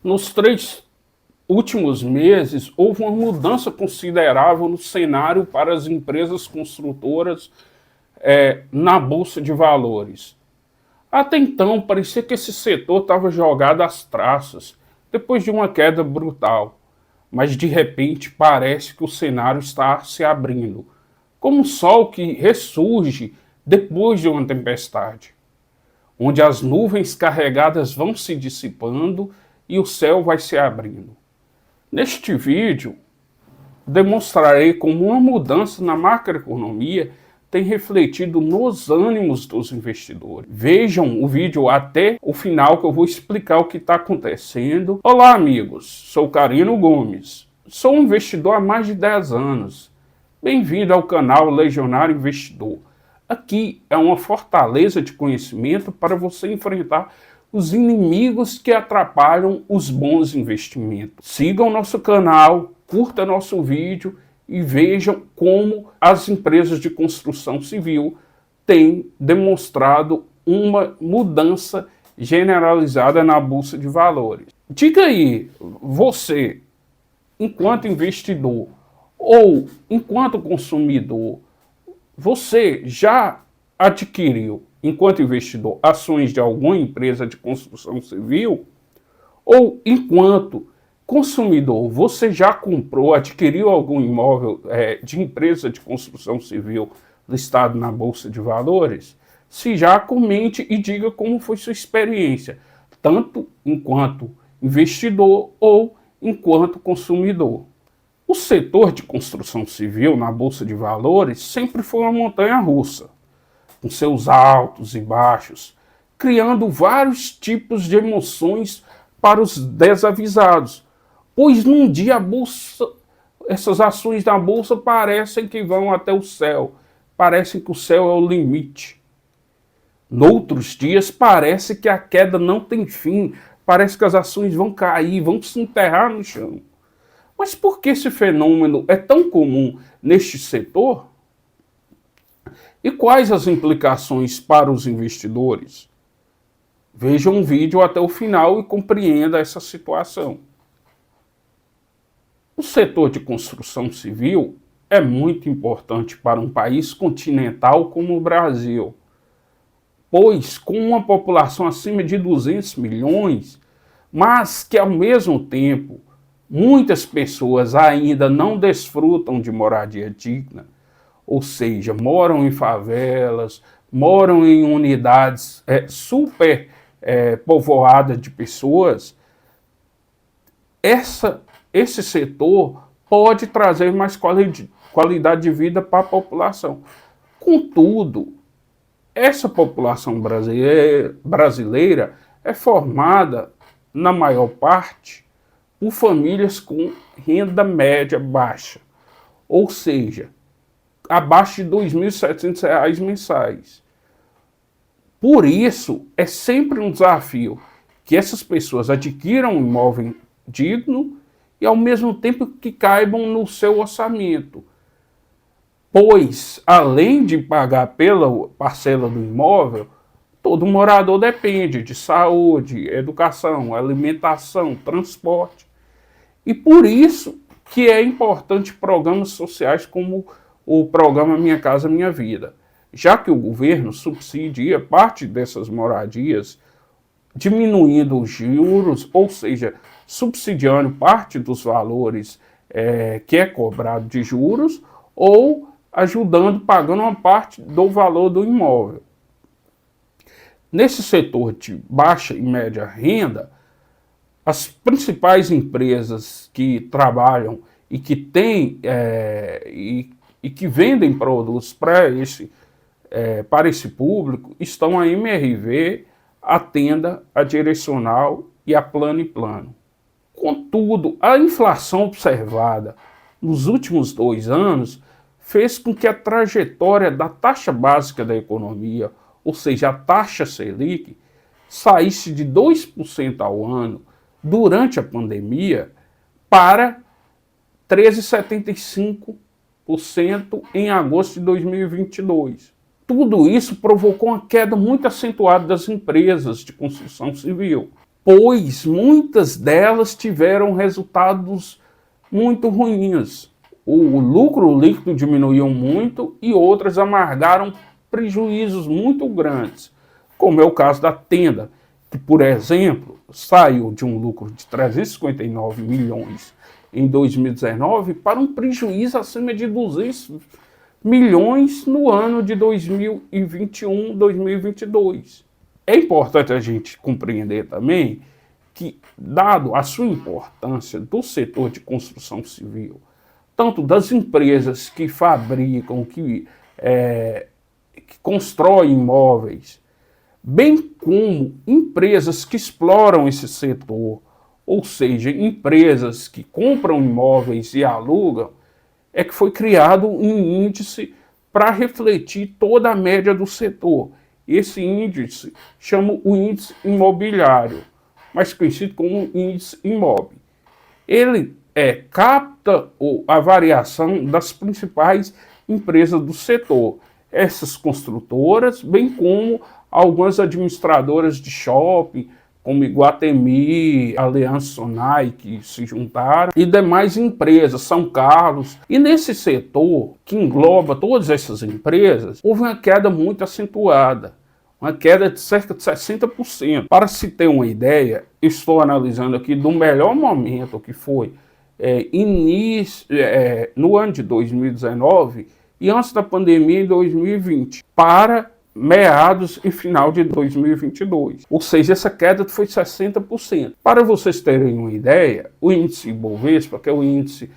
Nos 3 últimos meses, houve uma mudança considerável no cenário para as empresas construtoras na Bolsa de Valores. Até então, parecia que esse setor estava jogado às traças, depois de uma queda brutal. Mas, de repente, parece que o cenário está se abrindo, como um sol que ressurge depois de uma tempestade, onde as nuvens carregadas vão se dissipando e o céu vai se abrindo. Neste vídeo, demonstrarei como uma mudança na macroeconomia tem refletido nos ânimos dos investidores. Vejam o vídeo até o final que eu vou explicar o que está acontecendo. Olá, amigos, sou Carino Gomes, sou um investidor há mais de 10 anos. Bem-vindo ao canal Legionário Investidor. Aqui é uma fortaleza de conhecimento para você enfrentar os inimigos que atrapalham os bons investimentos. Sigam nosso canal, curta nosso vídeo e vejam como as empresas de construção civil têm demonstrado uma mudança generalizada na Bolsa de Valores. Diga aí, você, enquanto investidor ou enquanto consumidor, você já adquiriu, enquanto investidor, ações de alguma empresa de construção civil? Ou, enquanto consumidor, você já comprou, adquiriu algum imóvel de empresa de construção civil listado na Bolsa de Valores? Se já, comente e diga como foi sua experiência, tanto enquanto investidor ou enquanto consumidor. O setor de construção civil na Bolsa de Valores sempre foi uma montanha-russa, com seus altos e baixos, criando vários tipos de emoções para os desavisados, pois num dia a bolsa, essas ações da Bolsa parecem que vão até o céu, parecem que o céu é o limite. Noutros dias parece que a queda não tem fim, parece que as ações vão cair, vão se enterrar no chão. Mas por que esse fenômeno é tão comum neste setor? E quais as implicações para os investidores? Vejam o vídeo até o final e compreenda essa situação. O setor de construção civil é muito importante para um país continental como o Brasil, pois com uma população acima de 200 milhões, mas que ao mesmo tempo muitas pessoas ainda não desfrutam de moradia digna, ou seja, moram em favelas, moram em unidades super povoadas de pessoas. Esse setor pode trazer mais qualidade de vida para a população. Contudo, essa população brasileira é formada, na maior parte, por famílias com renda média baixa, ou seja, abaixo de R$ 2.700 mensais. Por isso, é sempre um desafio que essas pessoas adquiram um imóvel digno e, ao mesmo tempo, que caibam no seu orçamento. Pois, além de pagar pela parcela do imóvel, todo morador depende de saúde, educação, alimentação, transporte. E por isso que é importante programas sociais como o programa Minha Casa Minha Vida, já que o governo subsidia parte dessas moradias, diminuindo os juros, ou seja, subsidiando parte dos valores que é cobrado de juros, ou ajudando, pagando uma parte do valor do imóvel. Nesse setor de baixa e média renda, as principais empresas que trabalham e que têm e que vendem produtos para esse público estão a MRV, a Tenda, a Direcional e a Plano e Plano. Contudo, a inflação observada nos últimos 2 anos fez com que a trajetória da taxa básica da economia, ou seja, a taxa Selic, saísse de 2% ao ano durante a pandemia para 13,75% em agosto de 2022. Tudo isso provocou uma queda muito acentuada das empresas de construção civil. pois muitas delas tiveram resultados muito ruins. O lucro líquido diminuiu muito e outras amargaram prejuízos muito grandes, como é o caso da Tenda, que, por exemplo, saiu de um lucro de 359 milhões em 2019 para um prejuízo acima de 200 milhões no ano de 2021, 2022. É importante a gente compreender também que, dado a sua importância do setor de construção civil, tanto das empresas que fabricam, que constroem imóveis, bem como empresas que exploram esse setor, ou seja, empresas que compram imóveis e alugam, é que foi criado um índice para refletir toda a média do setor. Esse índice chama o índice imobiliário, mais conhecido como índice Imob. Ele capta a variação das principais empresas do setor, essas construtoras, bem como algumas administradoras de shopping, como Iguatemi, Aliança Sonai, que se juntaram, e demais empresas, São Carlos. E nesse setor, que engloba todas essas empresas, houve uma queda muito acentuada, uma queda de cerca de 60%. Para se ter uma ideia, estou analisando aqui do melhor momento, que foi no ano de 2019 e antes da pandemia em 2020, para meados e final de 2022. Ou seja, essa queda foi 60%. Para vocês terem uma ideia, o índice Ibovespa, que é o índice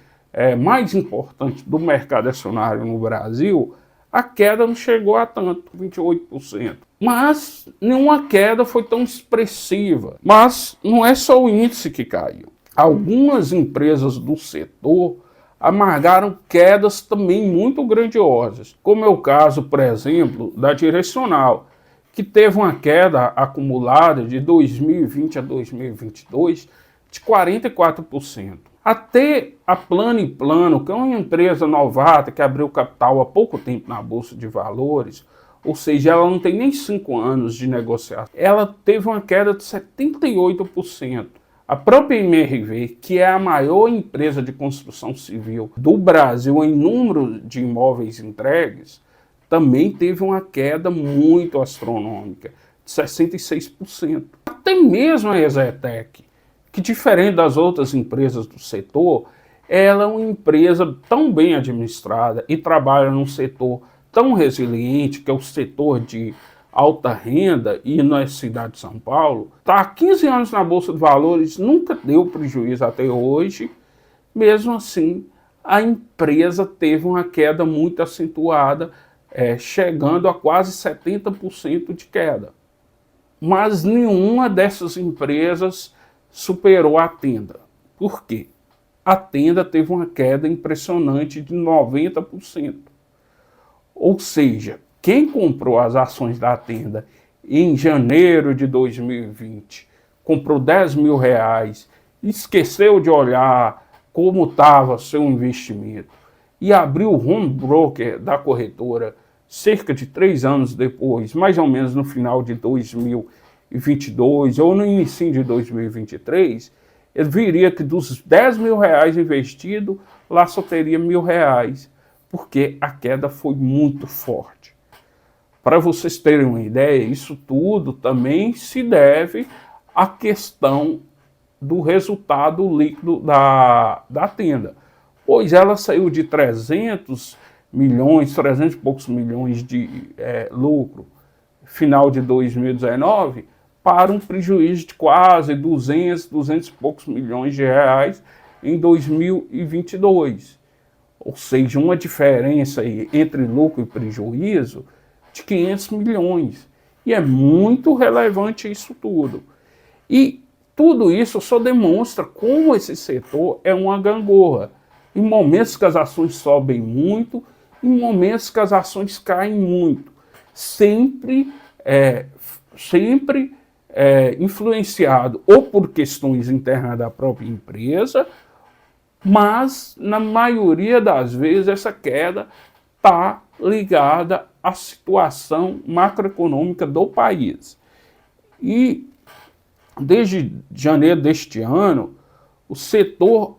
mais importante do mercado acionário no Brasil, a queda não chegou a tanto, 28%. Mas nenhuma queda foi tão expressiva. Mas não é só o índice que caiu. Algumas empresas do setor amargaram quedas também muito grandiosas, como é o caso, por exemplo, da Direcional, que teve uma queda acumulada de 2020 a 2022 de 44%. Até a Plano e Plano, que é uma empresa novata que abriu capital há pouco tempo na Bolsa de Valores, ou seja, ela não tem nem 5 anos de negociação, ela teve uma queda de 78%. A própria MRV, que é a maior empresa de construção civil do Brasil em número de imóveis entregues, também teve uma queda muito astronômica, de 66%. Até mesmo a Exetec, que diferente das outras empresas do setor, ela é uma empresa tão bem administrada e trabalha num setor tão resiliente, que é o setor de alta renda, e na cidade de São Paulo, está há 15 anos na Bolsa de Valores, nunca deu prejuízo até hoje. Mesmo assim, a empresa teve uma queda muito acentuada, chegando a quase 70% de queda. Mas nenhuma dessas empresas superou a Tenda. Por quê? A Tenda teve uma queda impressionante de 90%. Ou seja, quem comprou as ações da Tenda em janeiro de 2020, comprou 10 mil reais, esqueceu de olhar como estava seu investimento e abriu o home broker da corretora cerca de 3 anos depois, mais ou menos no final de 2022 ou no início de 2023, ele viria que dos 10 mil reais investido, lá só teria R$1.000, porque a queda foi muito forte. Para vocês terem uma ideia, isso tudo também se deve à questão do resultado líquido da Tenda, pois ela saiu de 300 e poucos milhões de lucro final de 2019 para um prejuízo de quase 200 e poucos milhões de reais em 2022. Ou seja, uma diferença aí entre lucro e prejuízo de 500 milhões. E é muito relevante isso tudo. E tudo isso só demonstra como esse setor é uma gangorra. Em momentos que as ações sobem muito, em momentos que as ações caem muito. Sempre influenciado ou por questões internas da própria empresa, mas na maioria das vezes essa queda está ligada à situação macroeconômica do país. E desde janeiro deste ano, o setor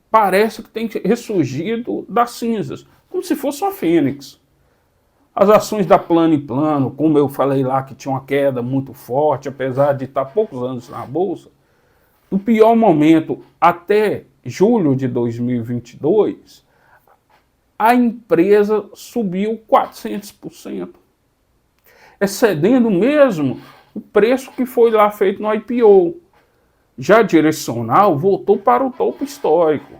parece que tem ressurgido das cinzas, como se fosse uma fênix. As ações da Plano e Plano, como eu falei lá, que tinha uma queda muito forte, apesar de estar poucos anos na Bolsa, no pior momento, até julho de 2022, a empresa subiu 400%, excedendo mesmo o preço que foi lá feito no IPO. Já a direcional voltou para o topo histórico,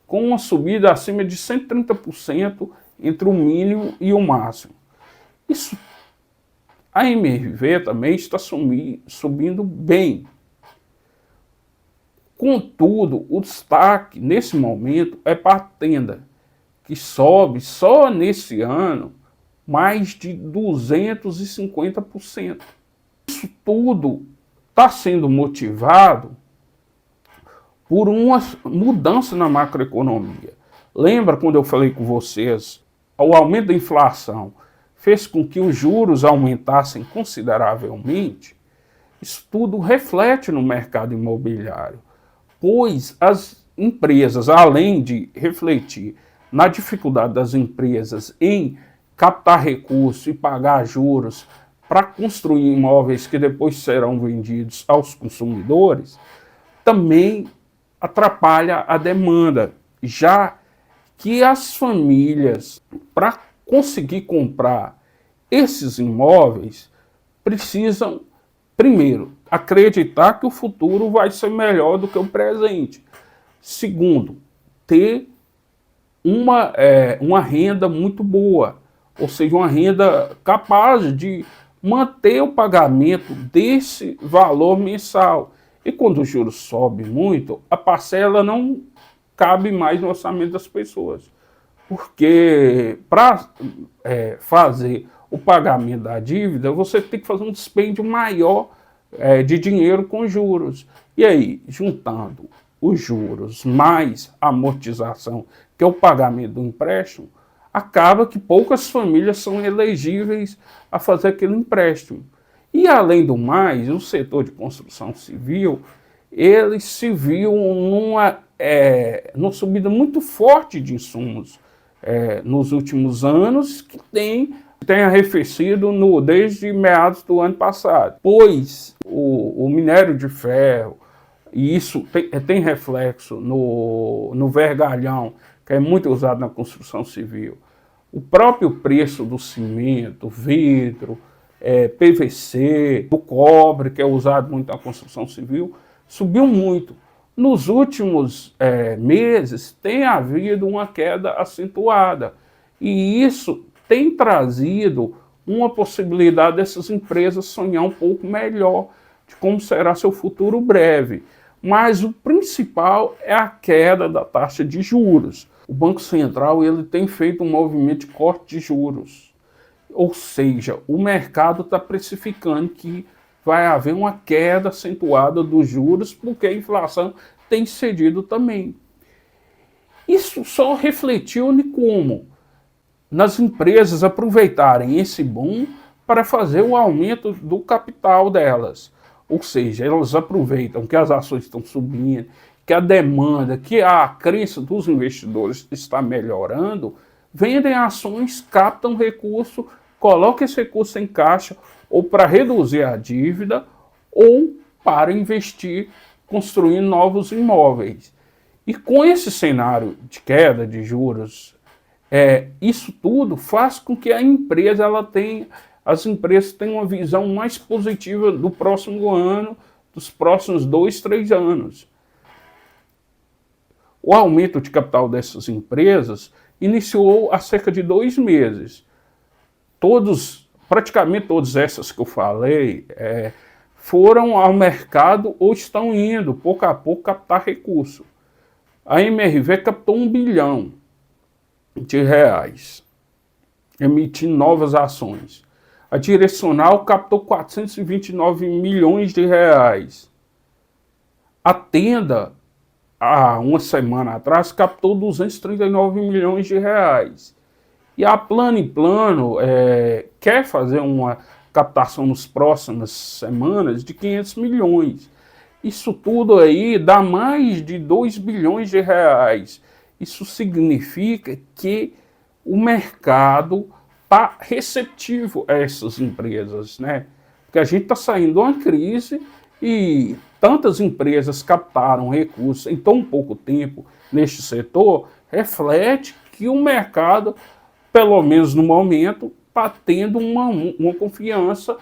com uma subida acima de 130% entre o mínimo e o máximo. Isso, a MRV também está subindo bem. Contudo, o destaque nesse momento é para a Tenda, que sobe só nesse ano mais de 250%. Isso tudo está sendo motivado por uma mudança na macroeconomia. Lembra quando eu falei com vocês, o aumento da inflação fez com que os juros aumentassem consideravelmente? Isso tudo reflete no mercado imobiliário, pois as empresas, além de refletir na dificuldade das empresas em captar recursos e pagar juros para construir imóveis que depois serão vendidos aos consumidores, também atrapalha a demanda, já que as famílias, para conseguir comprar esses imóveis, precisam, primeiro, acreditar que o futuro vai ser melhor do que o presente. Segundo, ter uma renda muito boa, ou seja, uma renda capaz de manter o pagamento desse valor mensal. E quando o juros sobe muito, a parcela não cabe mais no orçamento das pessoas. Porque para fazer o pagamento da dívida, você tem que fazer um dispêndio maior de dinheiro com juros. E aí, juntando os juros mais a amortização, que é o pagamento do empréstimo, acaba que poucas famílias são elegíveis a fazer aquele empréstimo. E, além do mais, o setor de construção civil, ele se viu numa subida muito forte de insumos nos últimos anos, que tem arrefecido desde meados do ano passado. Pois o minério de ferro, e isso tem reflexo no vergalhão, que é muito usado na construção civil, o próprio preço do cimento, vidro, PVC, do cobre, que é usado muito na construção civil, subiu muito. Nos últimos meses tem havido uma queda acentuada, e isso tem trazido uma possibilidade dessas empresas sonhar um pouco melhor de como será seu futuro breve. Mas o principal é a queda da taxa de juros. O Banco Central ele tem feito um movimento de corte de juros. Ou seja, o mercado está precificando que vai haver uma queda acentuada dos juros, porque a inflação tem cedido também. Isso só refletiu em como? Nas empresas aproveitarem esse boom para fazer o aumento do capital delas. Ou seja, elas aproveitam que as ações estão subindo, que a demanda, que a crença dos investidores está melhorando, vendem ações, captam recurso, colocam esse recurso em caixa ou para reduzir a dívida ou para investir construindo novos imóveis. E com esse cenário de queda de juros, isso tudo faz com que as empresas tenham uma visão mais positiva do próximo ano, dos próximos 2, 3 anos. O aumento de capital dessas empresas iniciou há cerca de 2 meses. Praticamente todas essas que eu falei foram ao mercado ou estão indo, pouco a pouco, captar recurso. A MRV captou R$1 bilhão, emitindo novas ações. A direcional captou 429 milhões de reais. A Tenda, há uma semana atrás, captou 239 milhões de reais. E a Plano e Plano quer fazer uma captação nas próximas semanas de 500 milhões. Isso tudo aí dá mais de 2 bilhões de reais. Isso significa que o mercado está receptivo a essas empresas, né? Porque a gente está saindo de uma crise e tantas empresas captaram recursos em tão pouco tempo neste setor, reflete que o mercado, pelo menos no momento, está tendo uma confiança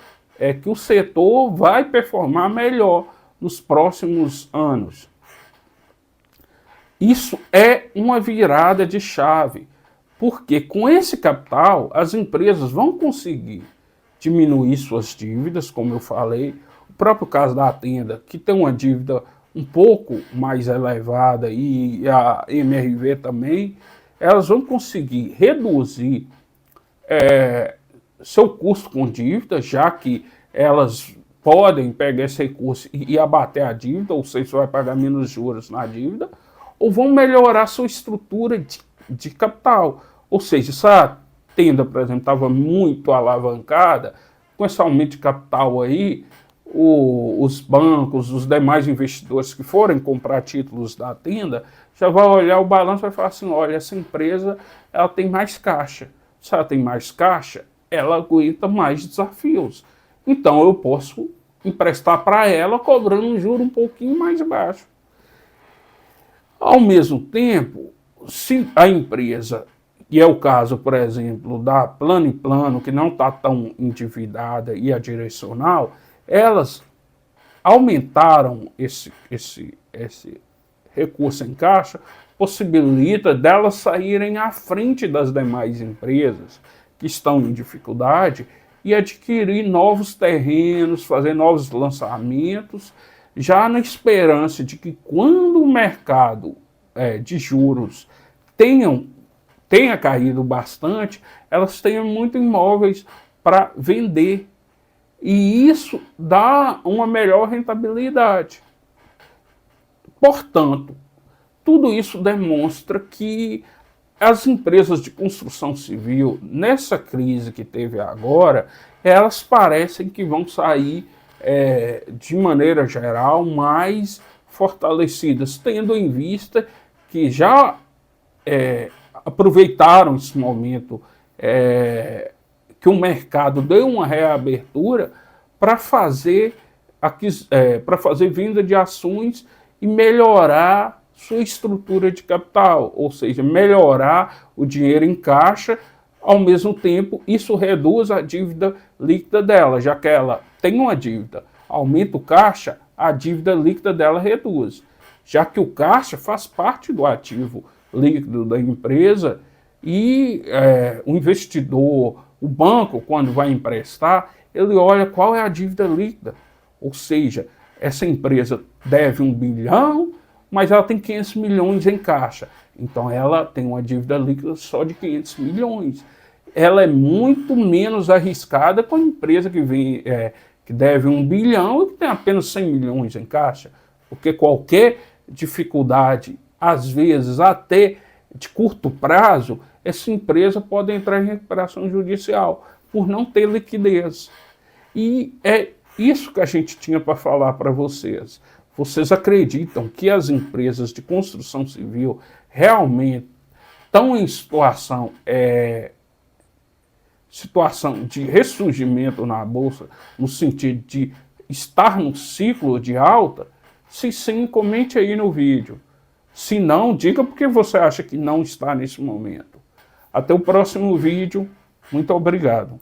que o setor vai performar melhor nos próximos anos. Isso é uma virada de chave, porque com esse capital as empresas vão conseguir diminuir suas dívidas, como eu falei. O próprio caso da Tenda, que tem uma dívida um pouco mais elevada, e a MRV também, elas vão conseguir reduzir seu custo com dívida, já que elas podem pegar esse recurso e abater a dívida, ou seja, você vai pagar menos juros na dívida, ou vão melhorar sua estrutura de capital. Ou seja, se a Tenda, por exemplo, estava muito alavancada, com esse aumento de capital aí, os bancos, os demais investidores que forem comprar títulos da Tenda, já vai olhar o balanço e vai falar assim, olha, essa empresa ela tem mais caixa. Se ela tem mais caixa, ela aguenta mais desafios. Então eu posso emprestar para ela cobrando um juro um pouquinho mais baixo. Ao mesmo tempo, se a empresa, e é o caso, por exemplo, da Plano e Plano, que não está tão endividada, e a Direcional, elas aumentaram esse recurso em caixa, possibilita delas saírem à frente das demais empresas que estão em dificuldade e adquirir novos terrenos, fazer novos lançamentos, já na esperança de que quando o mercado de juros tenha caído bastante, elas tenham muitos imóveis para vender. E isso dá uma melhor rentabilidade. Portanto, tudo isso demonstra que as empresas de construção civil, nessa crise que teve agora, elas parecem que vão sair, de maneira geral, mais fortalecidas, tendo em vista que já aproveitaram esse momento que o mercado deu uma reabertura para fazer venda de ações e melhorar sua estrutura de capital, ou seja, melhorar o dinheiro em caixa. Ao mesmo tempo, isso reduz a dívida líquida dela, já que ela tem uma dívida, aumenta o caixa, a dívida líquida dela reduz, já que o caixa faz parte do ativo líquido da empresa e o investidor, o banco, quando vai emprestar, ele olha qual é a dívida líquida, ou seja, essa empresa deve 1 bilhão, mas ela tem 500 milhões em caixa. Então ela tem uma dívida líquida só de 500 milhões. Ela é muito menos arriscada com a empresa que deve 1 bilhão e que tem apenas 100 milhões em caixa. Porque qualquer dificuldade, às vezes até de curto prazo, essa empresa pode entrar em recuperação judicial por não ter liquidez. E é isso que a gente tinha para falar para vocês. Vocês acreditam que as empresas de construção civil realmente estão em situação de ressurgimento na Bolsa, no sentido de estar no ciclo de alta? Se sim, comente aí no vídeo. Se não, diga porque você acha que não está nesse momento. Até o próximo vídeo. Muito obrigado.